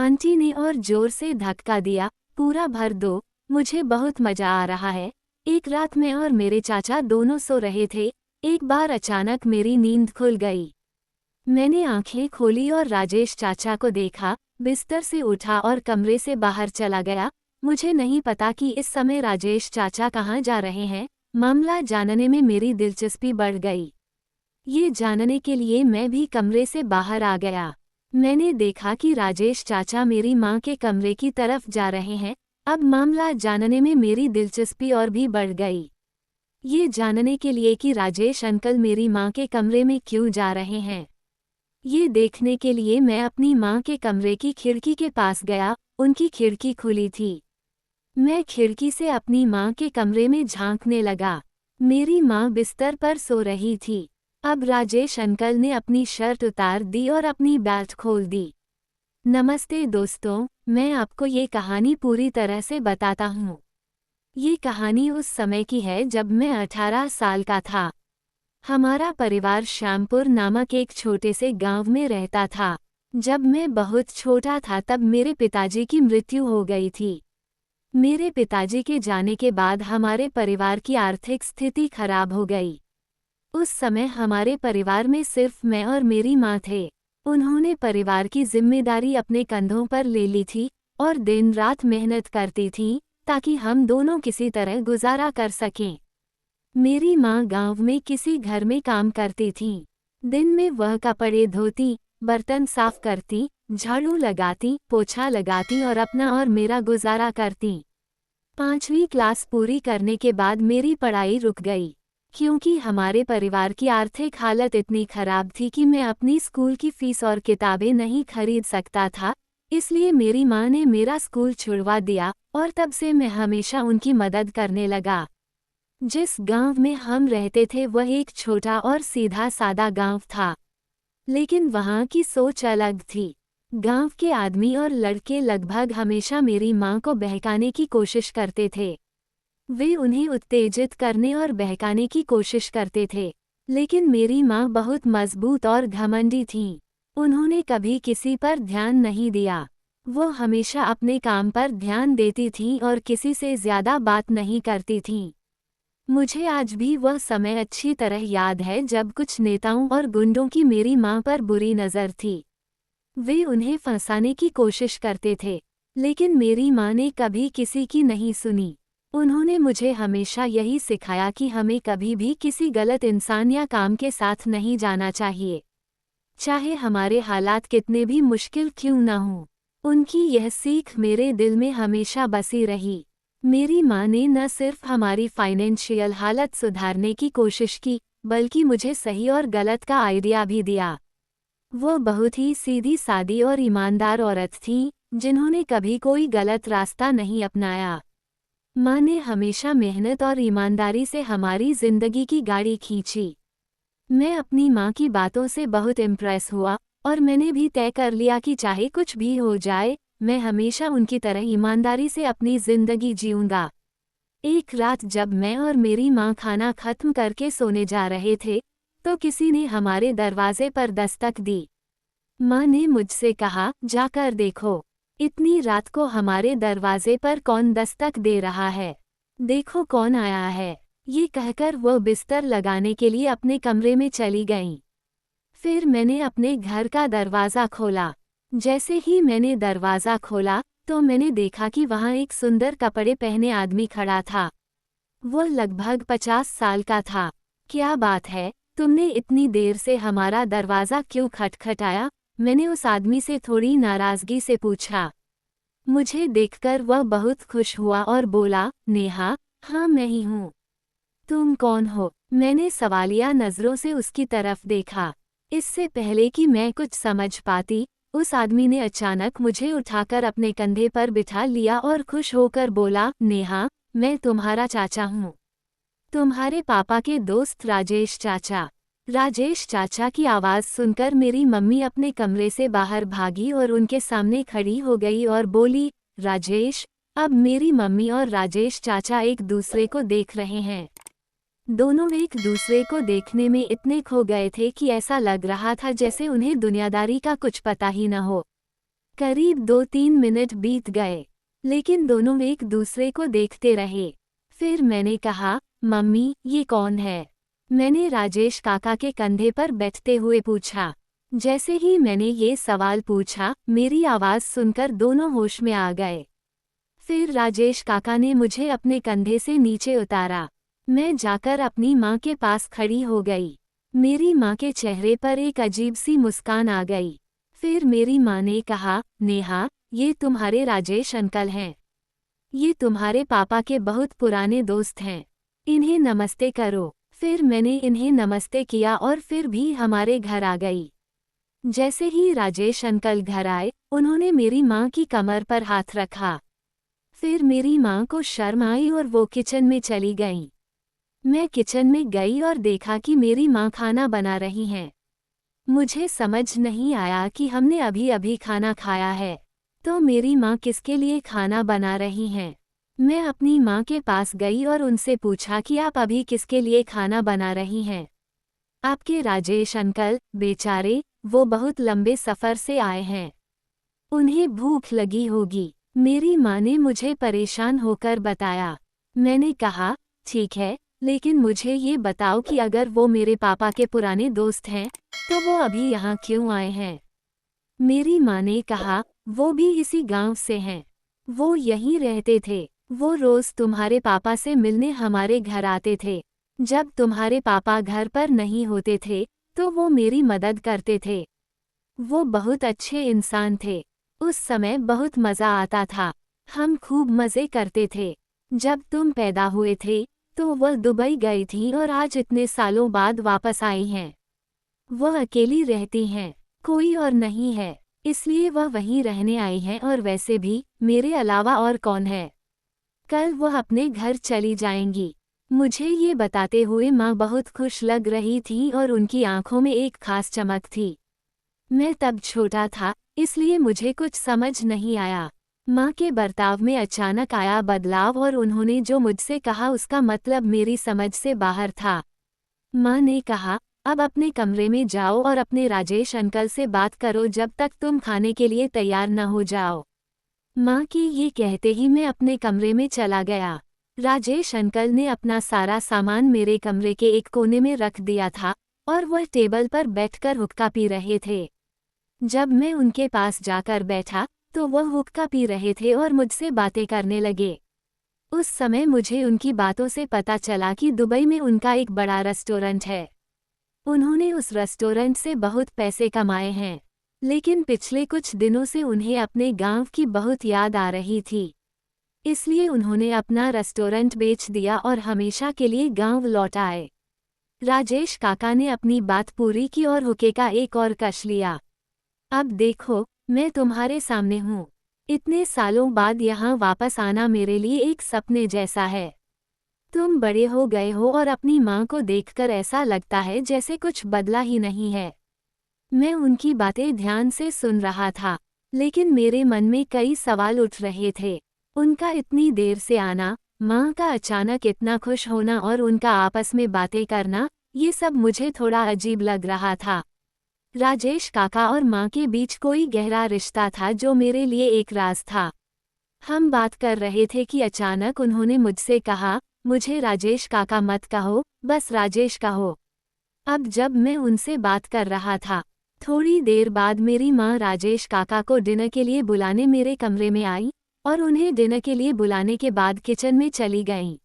Aunty ने और जोर से धक्का दिया। पूरा भर दो, मुझे बहुत मजा आ रहा है। एक रात मैं और मेरे चाचा दोनों सो रहे थे। एक बार अचानक मेरी नींद खुल गई। मैंने आंखें खोली और राजेश चाचा को देखा। बिस्तर से उठा और कमरे से बाहर चला गया। मुझे नहीं पता कि इस समय राजेश चाचा कहाँ जा रहे हैं। मामला जानने में मेरी दिलचस्पी बढ़ गई। ये जानने के लिए मैं भी कमरे से बाहर आ गया। मैंने देखा कि राजेश चाचा मेरी माँ के कमरे की तरफ जा रहे हैं। अब मामला जानने में मेरी दिलचस्पी और भी बढ़ गई। ये जानने के लिए कि राजेश अंकल मेरी माँ के कमरे में क्यों जा रहे हैं। ये देखने के लिए मैं अपनी माँ के कमरे की खिड़की के पास गया। उनकी खिड़की खुली थी। मैं खिड़की से अपनी माँ के कमरे में झांकने लगा। मेरी माँ बिस्तर पर सो रही थी। अब राजेश अंकल ने अपनी शर्ट उतार दी और अपनी बेल्ट खोल दी। नमस्ते दोस्तों, मैं आपको ये कहानी पूरी तरह से बताता हूँ। ये कहानी उस समय की है जब मैं 18 साल का था। हमारा परिवार श्यामपुर नामक एक छोटे से गांव में रहता था। जब मैं बहुत छोटा था तब मेरे पिताजी की मृत्यु हो गई थी। मेरे पिताजी के जाने के बाद हमारे परिवार की आर्थिक स्थिति खराब हो गई। उस समय हमारे परिवार में सिर्फ मैं और मेरी माँ थे। उन्होंने परिवार की जिम्मेदारी अपने कंधों पर ले ली थी और दिन रात मेहनत करती थीं ताकि हम दोनों किसी तरह गुजारा कर सकें। मेरी माँ गांव में किसी घर में काम करती थी। दिन में वह कपड़े धोती, बर्तन साफ करती, झाड़ू लगाती, पोछा लगाती और अपना और मेरा गुजारा करती। 5वीं क्लास पूरी करने के बाद मेरी पढ़ाई रुक गई, क्योंकि हमारे परिवार की आर्थिक हालत इतनी खराब थी कि मैं अपनी स्कूल की फीस और किताबें नहीं खरीद सकता था। इसलिए मेरी माँ ने मेरा स्कूल छुड़वा दिया और तब से मैं हमेशा उनकी मदद करने लगा। जिस गांव में हम रहते थे वह एक छोटा और सीधा सादा गांव था, लेकिन वहां की सोच अलग थी। गांव के आदमी और लड़के लगभग हमेशा मेरी माँ को बहकाने की कोशिश करते थे। वे उन्हें उत्तेजित करने और बहकाने की कोशिश करते थे, लेकिन मेरी माँ बहुत मजबूत और घमंडी थीं। उन्होंने कभी किसी पर ध्यान नहीं दिया। वो हमेशा अपने काम पर ध्यान देती थीं और किसी से ज्यादा बात नहीं करती थीं। मुझे आज भी वह समय अच्छी तरह याद है जब कुछ नेताओं और गुंडों की मेरी माँ पर बुरी नज़र थी। वे उन्हें फंसाने की कोशिश करते थे, लेकिन मेरी माँ ने कभी किसी की नहीं सुनी। उन्होंने मुझे हमेशा यही सिखाया कि हमें कभी भी किसी गलत इंसान या काम के साथ नहीं जाना चाहिए, चाहे हमारे हालात कितने भी मुश्किल क्यों न हों। उनकी यह सीख मेरे दिल में हमेशा बसी रही। मेरी माँ ने न सिर्फ हमारी फाइनेंशियल हालत सुधारने की कोशिश की, बल्कि मुझे सही और गलत का आइडिया भी दिया। वो बहुत ही सीधी सादी और ईमानदार औरत थीं, जिन्होंने कभी कोई गलत रास्ता नहीं अपनाया। माँ ने हमेशा मेहनत और ईमानदारी से हमारी जिंदगी की गाड़ी खींची। मैं अपनी माँ की बातों से बहुत इम्प्रेस हुआ और मैंने भी तय कर लिया कि चाहे कुछ भी हो जाए, मैं हमेशा उनकी तरह ईमानदारी से अपनी जिंदगी जीऊंगा। एक रात जब मैं और मेरी माँ खाना खत्म करके सोने जा रहे थे, तो किसी ने हमारे दरवाजे पर दस्तक दी। माँ ने मुझसे कहा, जाकर देखो, इतनी रात को हमारे दरवाजे पर कौन दस्तक दे रहा है, देखो कौन आया है। ये कहकर वो बिस्तर लगाने के लिए अपने कमरे में चली गईं। फिर मैंने अपने घर का दरवाज़ा खोला। जैसे ही मैंने दरवाज़ा खोला तो मैंने देखा कि वहाँ एक सुंदर कपड़े पहने आदमी खड़ा था। वो लगभग 50 साल का था। क्या बात है, तुमने इतनी देर से हमारा दरवाज़ा क्यों खटखटाया? मैंने उस आदमी से थोड़ी नाराज़गी से पूछा। मुझे देखकर वह बहुत खुश हुआ और बोला, नेहा, हाँ मैं ही हूँ। तुम कौन हो? मैंने सवालिया नज़रों से उसकी तरफ देखा। इससे पहले कि मैं कुछ समझ पाती, उस आदमी ने अचानक मुझे उठाकर अपने कंधे पर बिठा लिया और खुश होकर बोला, नेहा, मैं तुम्हारा चाचा हूँ, तुम्हारे पापा के दोस्त राजेश चाचा। राजेश चाचा की आवाज़ सुनकर मेरी मम्मी अपने कमरे से बाहर भागी और उनके सामने खड़ी हो गई और बोली, राजेश। अब मेरी मम्मी और राजेश चाचा एक दूसरे को देख रहे हैं। दोनों एक दूसरे को देखने में इतने खो गए थे कि ऐसा लग रहा था जैसे उन्हें दुनियादारी का कुछ पता ही न हो। करीब 2-3 मिनट बीत गए, लेकिन दोनों एक दूसरे को देखते रहे। फिर मैंने कहा, मम्मी, ये कौन है? मैंने राजेश काका के कंधे पर बैठते हुए पूछा। जैसे ही मैंने ये सवाल पूछा, मेरी आवाज़ सुनकर दोनों होश में आ गए। फिर राजेश काका ने मुझे अपने कंधे से नीचे उतारा। मैं जाकर अपनी माँ के पास खड़ी हो गई। मेरी माँ के चेहरे पर एक अजीब सी मुस्कान आ गई। फिर मेरी माँ ने कहा, नेहा, ये तुम्हारे राजेश अंकल हैं। ये तुम्हारे पापा के बहुत पुराने दोस्त हैं। इन्हें नमस्ते करो। फिर मैंने इन्हें नमस्ते किया और फिर भी हमारे घर आ गई। जैसे ही राजेश अंकल घर आए, उन्होंने मेरी माँ की कमर पर हाथ रखा। फिर मेरी माँ को शर्म आई और वो किचन में चली गईं। मैं किचन में गई और देखा कि मेरी माँ खाना बना रही हैं। मुझे समझ नहीं आया कि हमने अभी अभी खाना खाया है, तो मेरी माँ किसके लिए खाना बना रही हैं। मैं अपनी माँ के पास गई और उनसे पूछा कि आप अभी किसके लिए खाना बना रही हैं। आपके राजेश अंकल, बेचारे, वो बहुत लंबे सफ़र से आए हैं। उन्हें भूख लगी होगी। मेरी माँ ने मुझे परेशान होकर बताया। मैंने कहा, ठीक है, लेकिन मुझे ये बताओ कि अगर वो मेरे पापा के पुराने दोस्त हैं, तो वो अभी यहाँ क्यों आए हैं? मेरी माँ ने कहा, वो भी इसी गांव से हैं। वो यहीं रहते थे। वो रोज़ तुम्हारे पापा से मिलने हमारे घर आते थे। जब तुम्हारे पापा घर पर नहीं होते थे, तो वो मेरी मदद करते थे। वो बहुत अच्छे इंसान थे। उस समय बहुत मज़ा आता था। हम खूब मज़े करते थे। जब तुम पैदा हुए थे, तो वह दुबई गई थी और आज इतने सालों बाद वापस आई हैं। वह अकेली रहती हैं, कोई और नहीं है, इसलिए वह वहीं रहने आई हैं और वैसे भी, मेरे अलावा और कौन है? कल वह अपने घर चली जाएंगी। मुझे ये बताते हुए माँ बहुत खुश लग रही थी और उनकी आंखों में एक खास चमक थी। मैं तब छोटा था, इसलिए मुझे कुछ समझ नहीं आया। माँ के बर्ताव में अचानक आया बदलाव और उन्होंने जो मुझसे कहा उसका मतलब मेरी समझ से बाहर था। माँ ने कहा, अब अपने कमरे में जाओ और अपने राजेश अंकल से बात करो जब तक तुम खाने के लिए तैयार न हो जाओ। माँ की ये कहते ही मैं अपने कमरे में चला गया। राजेश अंकल ने अपना सारा सामान मेरे कमरे के एक कोने में रख दिया था और वह टेबल पर बैठकर हुक्का पी रहे थे। जब मैं उनके पास जाकर बैठा, तो वह हुक्का पी रहे थे और मुझसे बातें करने लगे। उस समय मुझे उनकी बातों से पता चला कि दुबई में उनका एक बड़ा रेस्टोरेंट है। उन्होंने उस रेस्टोरेंट से बहुत पैसे कमाए हैं, लेकिन पिछले कुछ दिनों से उन्हें अपने गांव की बहुत याद आ रही थी। इसलिए उन्होंने अपना रेस्टोरेंट बेच दिया और हमेशा के लिए गांव लौट आए। राजेश काका ने अपनी बात पूरी की और हुक्के का एक और कश लिया। अब देखो, मैं तुम्हारे सामने हूँ। इतने सालों बाद यहाँ वापस आना मेरे लिए एक सपने जैसा है। तुम बड़े हो गए हो और अपनी माँ को देखकर ऐसा लगता है जैसे कुछ बदला ही नहीं है। मैं उनकी बातें ध्यान से सुन रहा था, लेकिन मेरे मन में कई सवाल उठ रहे थे। उनका इतनी देर से आना, माँ का अचानक इतना खुश होना और उनका आपस में बातें करना, ये सब मुझे थोड़ा अजीब लग रहा था। राजेश काका और माँ के बीच कोई गहरा रिश्ता था जो मेरे लिए एक राज था। हम बात कर रहे थे कि अचानक उन्होंने मुझसे कहा, मुझे राजेश काका मत कहो, बस राजेश कहो। अब जब मैं उनसे बात कर रहा था, थोड़ी देर बाद मेरी माँ राजेश काका को डिनर के लिए बुलाने मेरे कमरे में आई और उन्हें डिनर के लिए बुलाने के बाद किचन में चली गईं।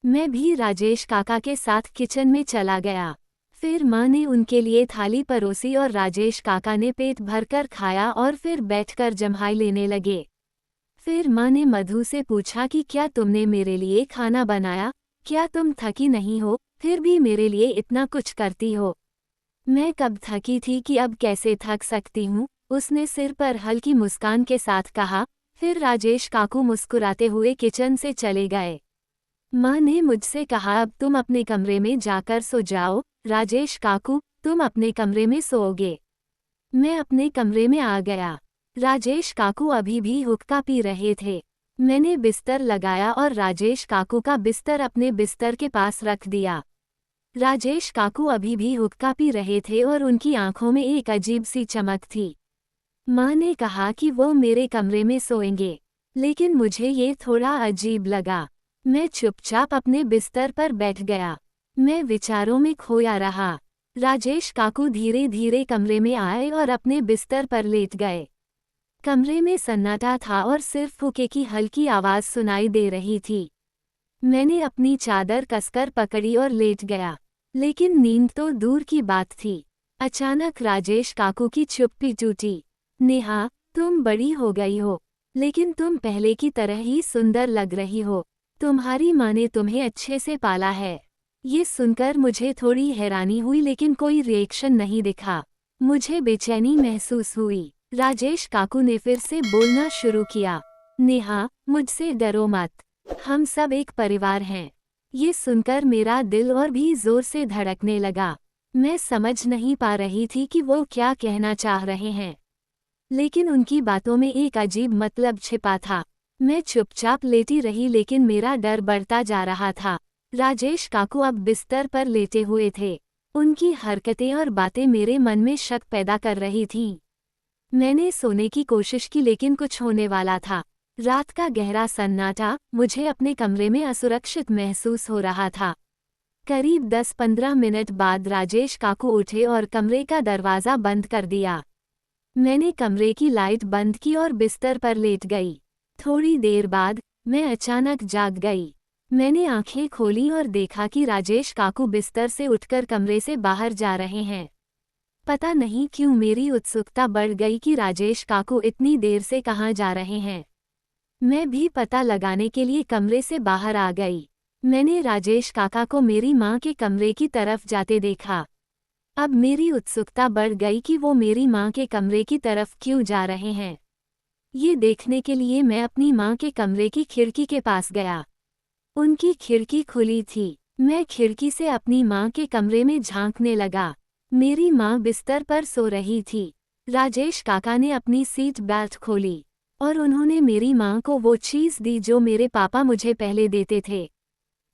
मैं भी राजेश काका के साथ किचन में चला गया। फिर माँ ने उनके लिए थाली परोसी और राजेश काका ने पेट भरकर खाया और फिर बैठकर जम्हाई लेने लगे। फिर माँ ने मधु से पूछा कि क्या तुमने मेरे लिए खाना बनाया? क्या तुम थकी नहीं हो, फिर भी मेरे लिए इतना कुछ करती हो? मैं कब थकी थी कि अब कैसे थक सकती हूँ? उसने सिर पर हल्की मुस्कान के साथ कहा। फिर राजेश काकू मुस्कुराते हुए किचन से चले गए। माँ ने मुझसे कहा, अब तुम अपने कमरे में जाकर सो जाओ। राजेश काकू, तुम अपने कमरे में सोओगे। मैं अपने कमरे में आ गया। राजेश काकू अभी भी हुक्का पी रहे थे। मैंने बिस्तर लगाया और राजेश काकू का बिस्तर अपने बिस्तर के पास रख दिया। राजेश काकू अभी भी हुक्का पी रहे थे और उनकी आंखों में एक अजीब सी चमक थी। माँ ने कहा कि वो मेरे कमरे में सोएंगे, लेकिन मुझे ये थोड़ा अजीब लगा। मैं चुपचाप अपने बिस्तर पर बैठ गया। मैं विचारों में खोया रहा। राजेश काकू धीरे धीरे कमरे में आए और अपने बिस्तर पर लेट गए। कमरे में सन्नाटा था और सिर्फ फुके की हल्की आवाज सुनाई दे रही थी। मैंने अपनी चादर कसकर पकड़ी और लेट गया, लेकिन नींद तो दूर की बात थी। अचानक राजेश काकू की चुप्पी टूटी। नेहा, तुम बड़ी हो गई हो, लेकिन तुम पहले की तरह ही सुंदर लग रही हो। तुम्हारी माँ ने तुम्हें अच्छे से पाला है। ये सुनकर मुझे थोड़ी हैरानी हुई, लेकिन कोई रिएक्शन नहीं दिखा। मुझे बेचैनी महसूस हुई। राजेश काकू ने फिर से बोलना शुरू किया। नेहा, मुझसे डरो मत। हम सब एक परिवार हैं। ये सुनकर मेरा दिल और भी जोर से धड़कने लगा। मैं समझ नहीं पा रही थी कि वो क्या कहना चाह रहे हैं, लेकिन उनकी बातों में एक अजीब मतलब छिपा था। मैं चुपचाप लेटी रही, लेकिन मेरा डर बढ़ता जा रहा था। राजेश काकू अब बिस्तर पर लेटे हुए थे। उनकी हरकतें और बातें मेरे मन में शक पैदा कर रही थीं। मैंने सोने की कोशिश की, लेकिन कुछ होने वाला था। रात का गहरा सन्नाटा, मुझे अपने कमरे में असुरक्षित महसूस हो रहा था। करीब 10-15 मिनट बाद राजेश काकू उठे और कमरे का दरवाज़ा बंद कर दिया। मैंने कमरे की लाइट बंद की और बिस्तर पर लेट गई। थोड़ी देर बाद मैं अचानक जाग गई। मैंने आंखें खोली और देखा कि राजेश काकू बिस्तर से उठकर कमरे से बाहर जा रहे हैं। पता नहीं क्यों मेरी उत्सुकता बढ़ गई कि राजेश काकू इतनी देर से कहाँ जा रहे हैं। मैं भी पता लगाने के लिए कमरे से बाहर आ गई। मैंने राजेश काका को मेरी माँ के कमरे की तरफ जाते देखा। अब मेरी उत्सुकता बढ़ गई कि वो मेरी माँ के कमरे की तरफ क्यों जा रहे हैं। ये देखने के लिए मैं अपनी माँ के कमरे की खिड़की के पास गया। उनकी खिड़की खुली थी। मैं खिड़की से अपनी माँ के कमरे में झांकने लगा। मेरी माँ बिस्तर पर सो रही थी। राजेश काका ने अपनी सीट बेल्ट खोली और उन्होंने मेरी माँ को वो चीज़ दी जो मेरे पापा मुझे पहले देते थे।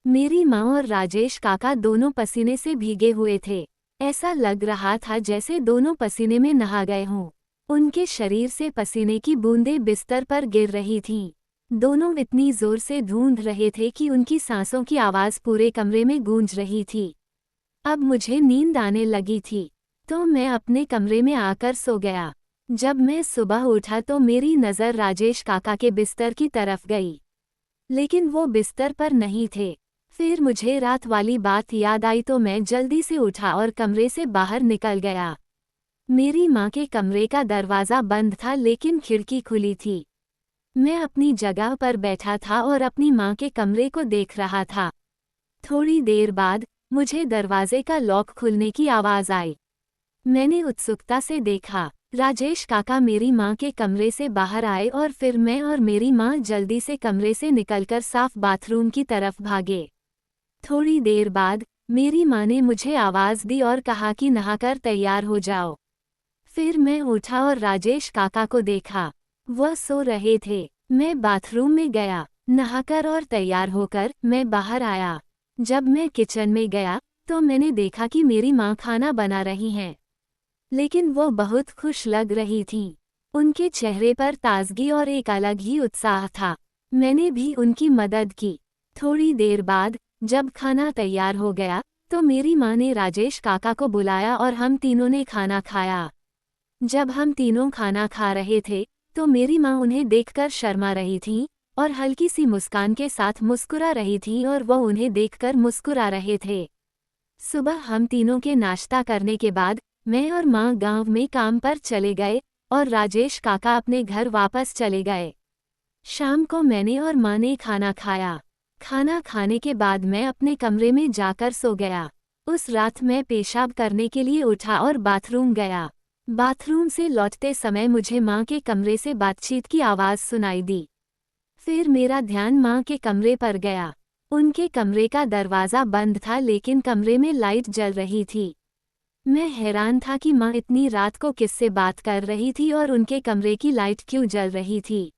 मेरी माँ और राजेश काका दोनों पसीने से भीगे हुए थे। ऐसा लग रहा था जैसे दोनों पसीने में नहा गए हों। उनके शरीर से पसीने की बूंदें बिस्तर पर गिर रही थीं। दोनों इतनी जोर से ढूंढ रहे थे कि उनकी सांसों की आवाज़ पूरे कमरे में गूंज रही थी। अब मुझे नींद आने लगी थी, तो मैं अपने कमरे में आकर सो गया। जब मैं सुबह उठा तो मेरी नज़र राजेश काका के बिस्तर की तरफ गई, लेकिन वो बिस्तर पर नहीं थे। फिर मुझे रात वाली बात याद आई, तो मैं जल्दी से उठा और कमरे से बाहर निकल गया। मेरी माँ के कमरे का दरवाज़ा बंद था, लेकिन खिड़की खुली थी। मैं अपनी जगह पर बैठा था और अपनी माँ के कमरे को देख रहा था। थोड़ी देर बाद मुझे दरवाजे का लॉक खुलने की आवाज़ आई। मैंने उत्सुकता से देखा। राजेश काका मेरी माँ के कमरे से बाहर आए और फिर मैं और मेरी माँ जल्दी से कमरे से निकलकर साफ बाथरूम की तरफ भागे। थोड़ी देर बाद मेरी माँ ने मुझे आवाज़ दी और कहा कि नहाकर तैयार हो जाओ। फिर मैं उठा और राजेश काका को देखा। वह सो रहे थे। मैं बाथरूम में गया। नहाकर और तैयार होकर मैं बाहर आया। जब मैं किचन में गया तो मैंने देखा कि मेरी माँ खाना बना रही हैं, लेकिन वो बहुत खुश लग रही थीं। उनके चेहरे पर ताजगी और एक अलग ही उत्साह था। मैंने भी उनकी मदद की। थोड़ी देर बाद जब खाना तैयार हो गया तो मेरी माँ ने राजेश काका को बुलाया और हम तीनों ने खाना खाया। जब हम तीनों खाना खा रहे थे तो मेरी माँ उन्हें देखकर शर्मा रही थीं और हल्की सी मुस्कान के साथ मुस्कुरा रही थीं और वह उन्हें देखकर मुस्कुरा रहे थे। सुबह हम तीनों के नाश्ता करने के बाद मैं और माँ गांव में काम पर चले गए और राजेश काका अपने घर वापस चले गए। शाम को मैंने और माँ ने खाना खाया। खाना खाने के बाद मैं अपने कमरे में जाकर सो गया। उस रात मैं पेशाब करने के लिए उठा और बाथरूम गया। बाथरूम से लौटते समय मुझे माँ के कमरे से बातचीत की आवाज़ सुनाई दी। फिर मेरा ध्यान माँ के कमरे पर गया। उनके कमरे का दरवाज़ा बंद था, लेकिन कमरे में लाइट जल रही थी। मैं हैरान था कि माँ इतनी रात को किससे बात कर रही थी और उनके कमरे की लाइट क्यों जल रही थी।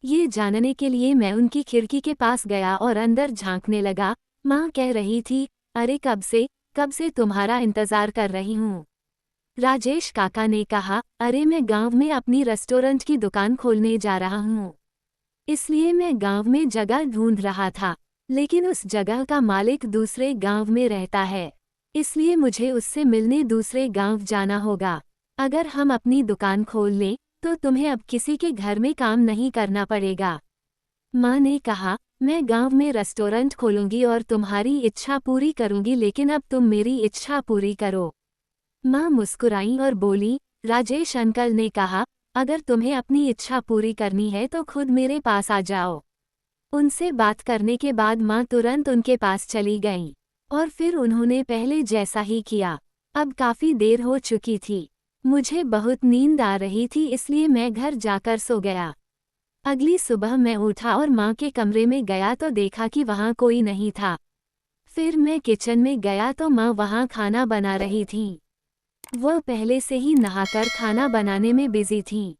ये जानने के लिए मैं उनकी खिड़की के पास गया और अंदर झांकने लगा। माँ कह रही थी, अरे कब से तुम्हारा इंतज़ार कर रही हूँ। राजेश काका ने कहा, अरे मैं गांव में अपनी रेस्टोरेंट की दुकान खोलने जा रहा हूँ। इसलिए मैं गांव में जगह ढूंढ रहा था, लेकिन उस जगह का मालिक दूसरे गांव में रहता है। इसलिए मुझे उससे मिलने दूसरे गांव जाना होगा। अगर हम अपनी दुकान खोल लें तो तुम्हें अब किसी के घर में काम नहीं करना पड़ेगा। माँ ने कहा, मैं गांव में रेस्टोरेंट खोलूंगी और तुम्हारी इच्छा पूरी करूंगी, लेकिन अब तुम मेरी इच्छा पूरी करो। माँ मुस्कुराई और बोली, राजेश अंकल ने कहा, अगर तुम्हें अपनी इच्छा पूरी करनी है तो खुद मेरे पास आ जाओ। उनसे बात करने के बाद माँ तुरंत उनके पास चली गईं और फिर उन्होंने पहले जैसा ही किया। अब काफ़ी देर हो चुकी थी। मुझे बहुत नींद आ रही थी, इसलिए मैं घर जाकर सो गया। अगली सुबह मैं उठा और माँ के कमरे में गया तो देखा कि वहाँ कोई नहीं था। फिर मैं किचन में गया तो माँ वहाँ खाना बना रही थीं। वह पहले से ही नहाकर खाना बनाने में बिजी थीं।